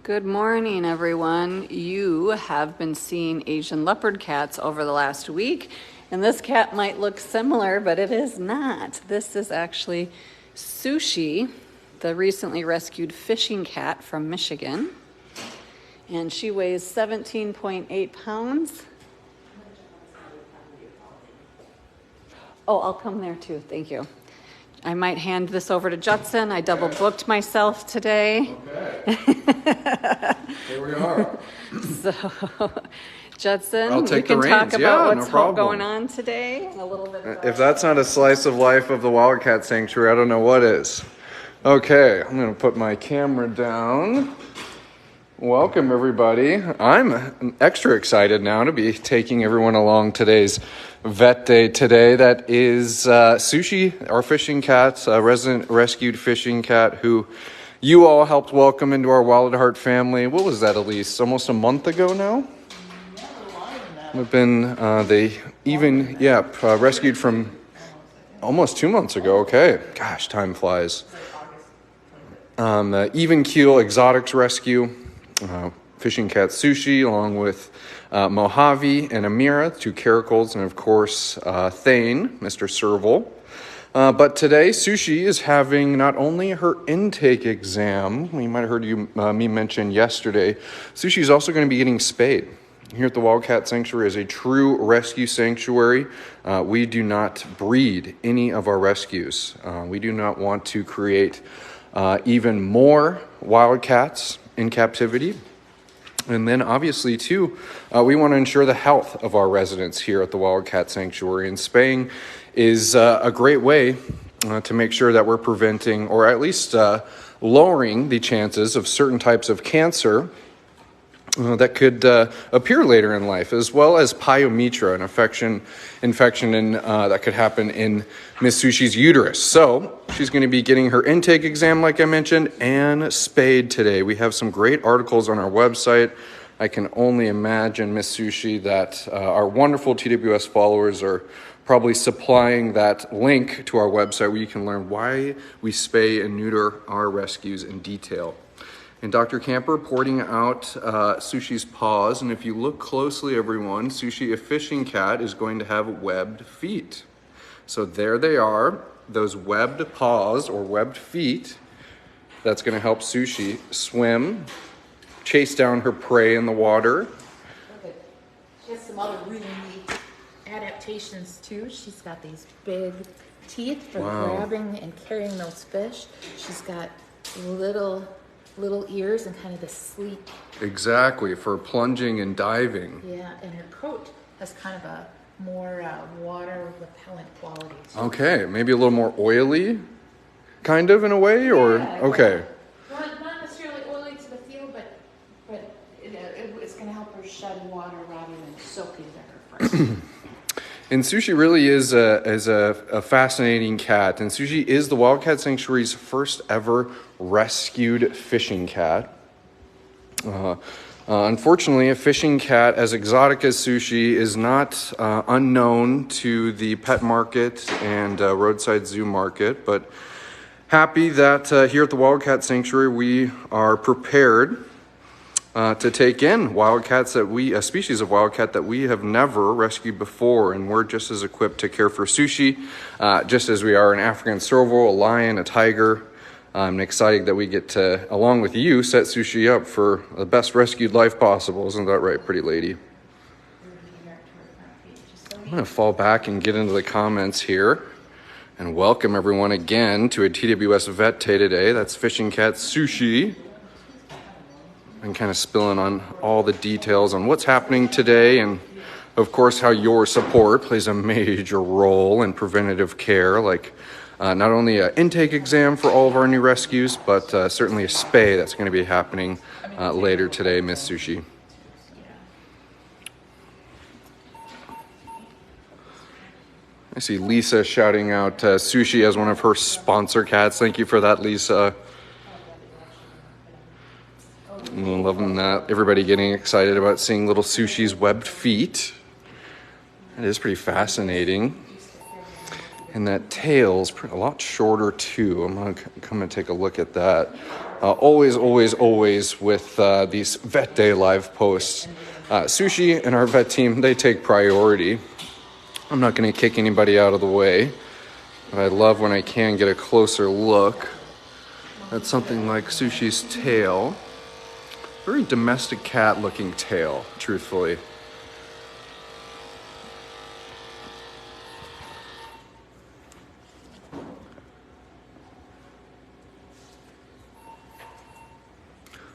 Good morning, everyone. You have been seeing Asian leopard cats over the last week, and this cat might look similar, but it is not. This is actually Sushi, the recently rescued fishing cat from Michigan, and she weighs 17.8 pounds. Oh, I'll come there too. Thank you. I might hand this over to Judson. I double booked myself today. Okay. Here we are. So, Judson, I'll you take can the talk reins. about Yeah, what's no problem. going on today. And a little bit about If that's not a slice of life of the Wildcat Sanctuary, I don't know what is. Okay, I'm going to put my camera down. Welcome, everybody. I'm extra excited now to be taking everyone along today's vet day today. That is Sushi, our fishing cat, resident rescued fishing cat who you all helped welcome into our Wild at Heart family. What was that, Elise? Almost a month ago now? We've been, rescued from almost 2 months ago. Okay. Gosh, time flies. Even Keel Exotics Rescue. Fishing cat Sushi, along with Mojave and Amira, two caracals, and of course Thane, Mr. Serval. But today, Sushi is having not only her intake exam, you might have heard me mention yesterday, Sushi is also going to be getting spayed. Here at the Wildcat Sanctuary is a true rescue sanctuary. We do not breed any of our rescues. We do not want to create even more wildcats in captivity. And then obviously too, we want to ensure the health of our residents here at the Wildcat Sanctuary. And spaying is a great way to make sure that we're preventing or at least lowering the chances of certain types of cancer that could appear later in life, as well as pyometra, an infection that could happen in Miss Sushi's uterus. So she's going to be getting her intake exam, like I mentioned, and spayed today. We have some great articles on our website. I can only imagine, Miss Sushi, that our wonderful TWS followers are probably supplying that link to our website where you can learn why we spay and neuter our rescues in detail. And Dr. Camper porting out Sushi's paws. And if you look closely, everyone, Sushi, a fishing cat, is going to have webbed feet. So there they are, those webbed paws or webbed feet. That's going to help Sushi swim, chase down her prey in the water. She has some other really neat adaptations too. She's got these big teeth for grabbing and carrying those fish. She's got little ears and kind of the sleek. Exactly, for plunging and diving. Yeah, and her coat has kind of a more water repellent quality too. Okay, maybe a little more oily, kind of in a way, or okay. Not necessarily oily to the feel, but it's going to help her shed water rather than soak into her fur. And Sushi really is a fascinating cat. And Sushi is the Wildcat Sanctuary's first ever rescued fishing cat. Unfortunately, a fishing cat as exotic as Sushi is not unknown to the pet market and roadside zoo market. But happy that here at the Wildcat Sanctuary we are prepared to take in wildcats a species of wildcat that we have never rescued before, and we're just as equipped to care for Sushi, just as we are an African serval, a lion, a tiger. I'm excited that we get to, along with you, set Sushi up for the best rescued life possible. Isn't that right, pretty lady? I'm going to fall back and get into the comments here and welcome everyone again to a TWS Vet Day today. That's fishing cat Sushi. And kind of spilling on all the details on what's happening today, and of course how your support plays a major role in preventative care, like not only an intake exam for all of our new rescues, but certainly a spay that's going to be happening later today, Miss Sushi. I see Lisa shouting out Sushi as one of her sponsor cats. Thank you for that, Lisa. I'm loving that. Everybody getting excited about seeing little Sushi's webbed feet. It is pretty fascinating. And that tail's a lot shorter too. I'm going to come and take a look at that. always with these Vet Day live posts. Sushi and our vet team, they take priority. I'm not going to kick anybody out of the way, but I love when I can get a closer look at something like Sushi's tail. Very domestic cat looking tail, truthfully.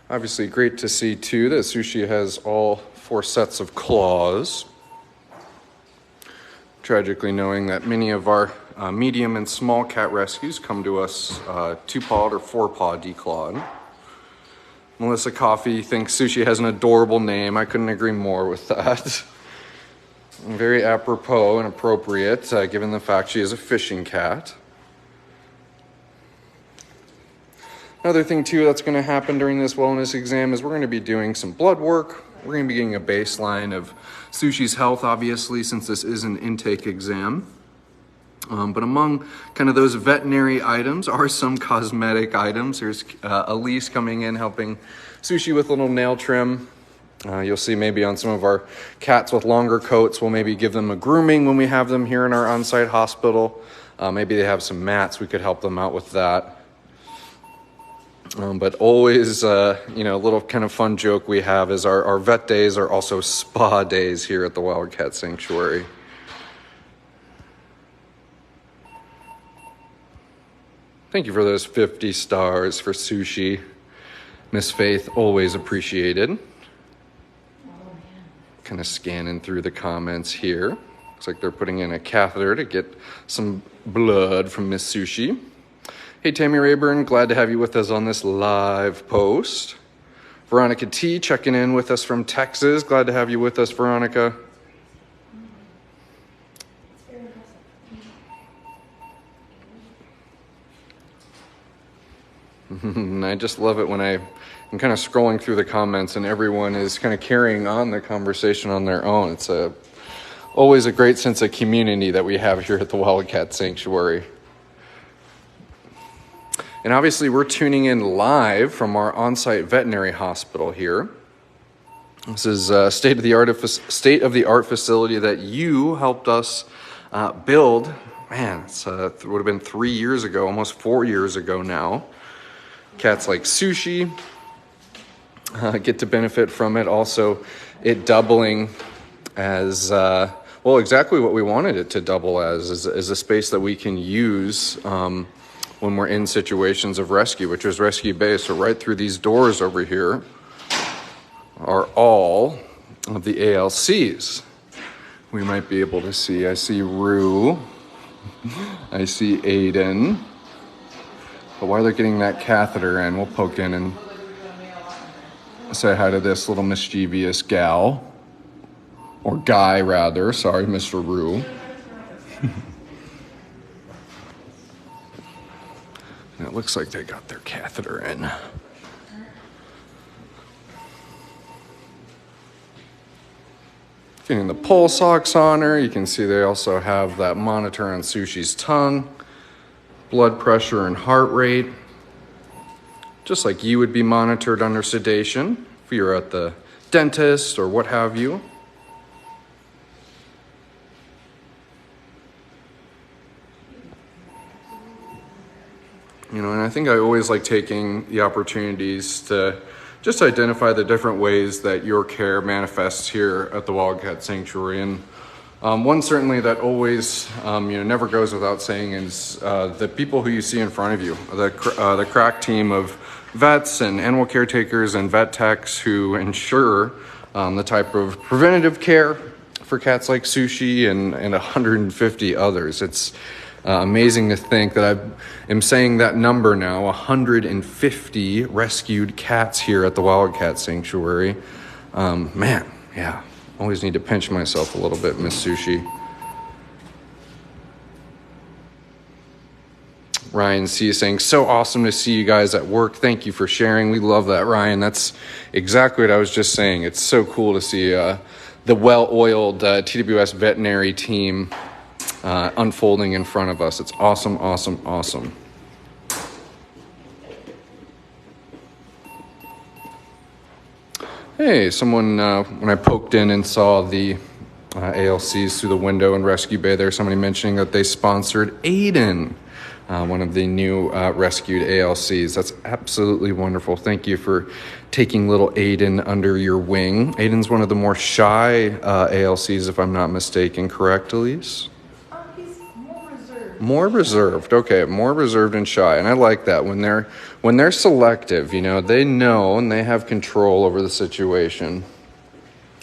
Obviously great to see too that Sushi has all 4 sets of claws. Tragically knowing that many of our medium and small cat rescues come to us 2-pawed or 4-paw declawed. Melissa Coffey thinks Sushi has an adorable name. I couldn't agree more with that. Very apropos and appropriate given the fact she is a fishing cat. Another thing too that's going to happen during this wellness exam is we're going to be doing some blood work. We're going to be getting a baseline of Sushi's health, obviously, since this is an intake exam. But among kind of those veterinary items are some cosmetic items. There's Elise coming in helping Sushi with a little nail trim. You'll see maybe on some of our cats with longer coats, we'll maybe give them a grooming when we have them here in our on-site hospital. Maybe they have some mats, we could help them out with that. But always, a little kind of fun joke we have is our vet days are also spa days here at the Wildcat Sanctuary. Thank you for those 50 stars for Sushi. Miss Faith, always appreciated. Kind of scanning through the comments here. Looks like they're putting in a catheter to get some blood from Miss Sushi. Hey, Tammy Rayburn, glad to have you with us on this live post. Veronica T checking in with us from Texas. Glad to have you with us, Veronica. I just love it when I'm kind of scrolling through the comments and everyone is kind of carrying on the conversation on their own. It's always a great sense of community that we have here at the Wildcat Sanctuary. And obviously we're tuning in live from our on-site veterinary hospital here. This is a state-of-the-art facility that you helped us build. Man, it would have been 3 years ago, almost 4 years ago now. Cats like Sushi get to benefit from it. Also, it doubling as, exactly what we wanted it to double as, is a space that we can use when we're in situations of rescue, which is rescue based. So right through these doors over here are all of the ALCs. We might be able to see, I see Rue, I see Aiden. But while they're getting that catheter in, we'll poke in and say hi to this little mischievous gal. Or guy, rather. Sorry, Mr. Rue. And it looks like they got their catheter in. Getting the pulse ox on her. You can see they also have that monitor on Sushi's tongue. Blood pressure and heart rate. Just like you would be monitored under sedation if you're at the dentist or what have you. And I think I always like taking the opportunities to just identify the different ways that your care manifests here at the Wildcat Sanctuary. And one certainly that always, never goes without saying is the people who you see in front of you, the crack team of vets and animal caretakers and vet techs who ensure the type of preventative care for cats like Sushi and 150 others. It's amazing to think that I am saying that number now, 150 rescued cats here at the Wildcat Sanctuary. Always need to pinch myself a little bit, Miss Sushi. Ryan C is saying, so awesome to see you guys at work. Thank you for sharing. We love that, Ryan. That's exactly what I was just saying. It's so cool to see the well-oiled TWS veterinary team unfolding in front of us. It's awesome, awesome, awesome. Hey, someone, when I poked in and saw the ALCs through the window in Rescue Bay there, somebody mentioning that they sponsored Aiden, one of the new rescued ALCs. That's absolutely wonderful. Thank you for taking little Aiden under your wing. Aiden's one of the more shy ALCs, if I'm not mistaken, correct, Elise? He's more reserved. More reserved, okay, more reserved and shy, and I like that. When they're selective, you know, they know and they have control over the situation.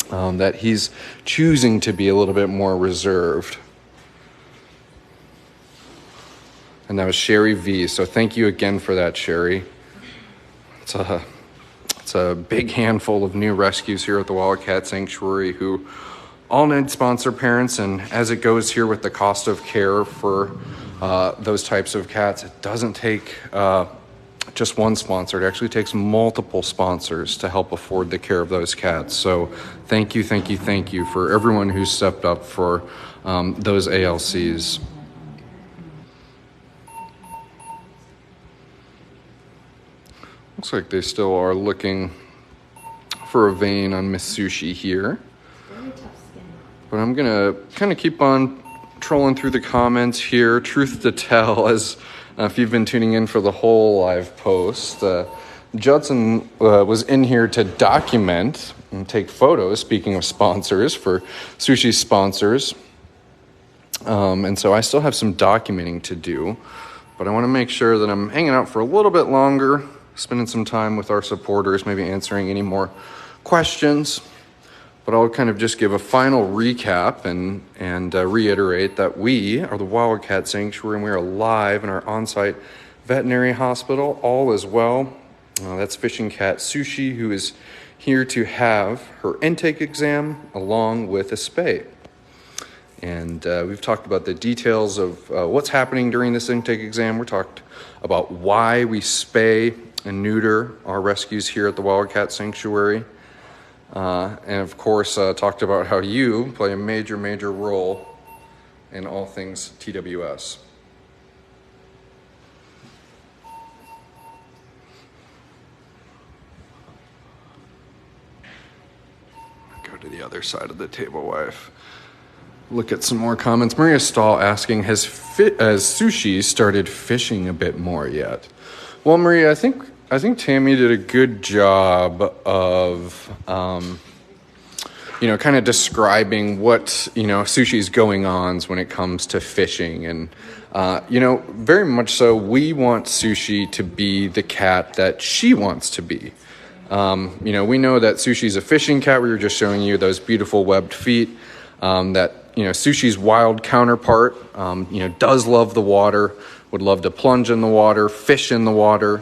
That he's choosing to be a little bit more reserved. And that was Sherry V. So thank you again for that, Sherry. It's a big handful of new rescues here at the Wildcat Sanctuary who all need sponsor parents. And as it goes here with the cost of care for those types of cats, it doesn't take just one sponsor. It actually takes multiple sponsors to help afford the care of those cats. So thank you for everyone who stepped up for those ALCs. Looks like they still are looking for a vein on Miss Sushi here. Very tough skin. But I'm going to kind of keep on trolling through the comments here. Truth to tell, as if you've been tuning in for the whole live post, Judson was in here to document and take photos, speaking of sponsors, for Sushi's sponsors. And so I still have some documenting to do, but I want to make sure that I'm hanging out for a little bit longer, spending some time with our supporters, maybe answering any more questions. But I'll kind of just give a final recap and reiterate that we are the Wildcat Sanctuary and we are live in our on-site veterinary hospital. All is well. That's fishing cat Sushi, who is here to have her intake exam along with a spay. And we've talked about the details of what's happening during this intake exam. We talked about why we spay and neuter our rescues here at the Wildcat Sanctuary. And of course, talked about how you play a major role in all things TWS. Go to the other side of the table, wife. Look at some more comments. Maria Stahl asking, has Sushi started fishing a bit more yet? Well, Maria, I think Tammy did a good job of, kind of describing what, Sushi's going-ons when it comes to fishing. And, very much so, we want Sushi to be the cat that she wants to be. We know that Sushi's a fishing cat. We were just showing you those beautiful webbed feet. That, Sushi's wild counterpart, does love the water, would love to plunge in the water, fish in the water.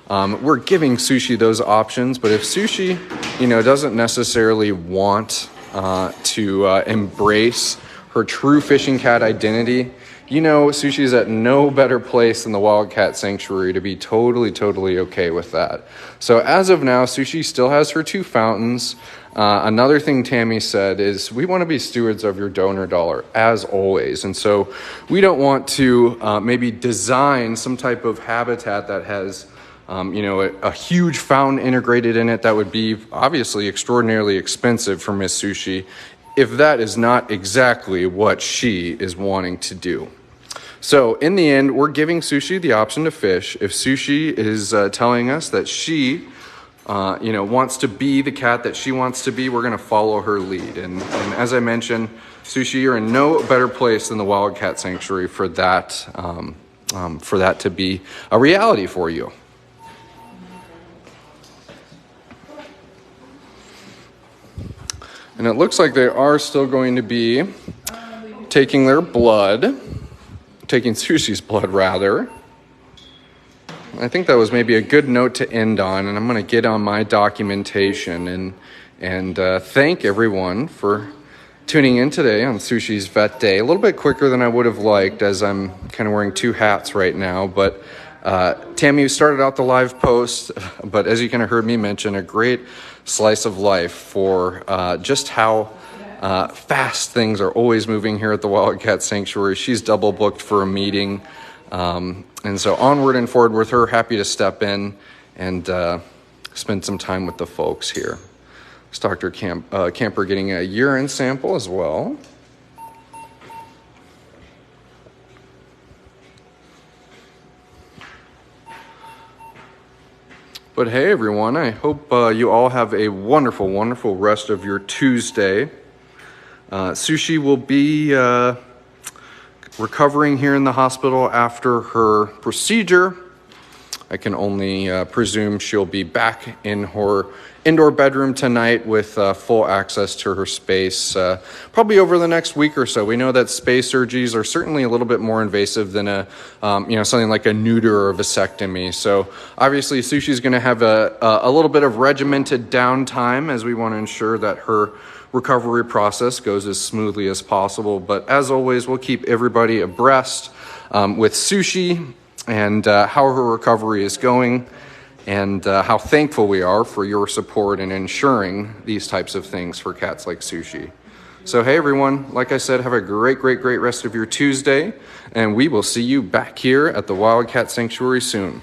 We're giving Sushi those options, but if Sushi, doesn't necessarily want to embrace her true fishing cat identity, Sushi's at no better place than the Wildcat Sanctuary to be totally okay with that. So as of now, Sushi still has her 2 fountains. Another thing Tammy said is we want to be stewards of your donor dollar, as always. And so we don't want to maybe design some type of habitat that has a huge fountain integrated in it that would be obviously extraordinarily expensive for Miss Sushi if that is not exactly what she is wanting to do. So in the end, we're giving Sushi the option to fish. If Sushi is telling us that she wants to be the cat that she wants to be, we're going to follow her lead. And as I mentioned, Sushi, you're in no better place than the Wildcat Sanctuary for that to be a reality for you. And it looks like they are still going to be taking Sushi's blood rather. I think that was maybe a good note to end on, and I'm going to get on my documentation and thank everyone for tuning in today on Sushi's Vet Day. A little bit quicker than I would have liked, as I'm kind of wearing 2 hats right now, but Tammy, you started out the live post, but as you kind of heard me mention, a great slice of life for just how fast things are always moving here at the Wildcat Sanctuary. She's double booked for a meeting. And so onward and forward with her, happy to step in and spend some time with the folks here. It's Dr. Camper getting a urine sample as well. But hey, everyone, I hope you all have a wonderful, wonderful rest of your Tuesday. Sushi will be recovering here in the hospital after her procedure. I can only presume she'll be back in her indoor bedroom tonight with full access to her space, probably over the next week or so. We know that spay surgeries are certainly a little bit more invasive than something like a neuter or a vasectomy. So obviously Sushi's going to have a little bit of regimented downtime as we want to ensure that her recovery process goes as smoothly as possible. But as always, we'll keep everybody abreast with Sushi and how her recovery is going, and how thankful we are for your support in ensuring these types of things for cats like Sushi. So hey everyone, like I said, have a great, great, great rest of your Tuesday, and we will see you back here at the Wildcat Sanctuary soon.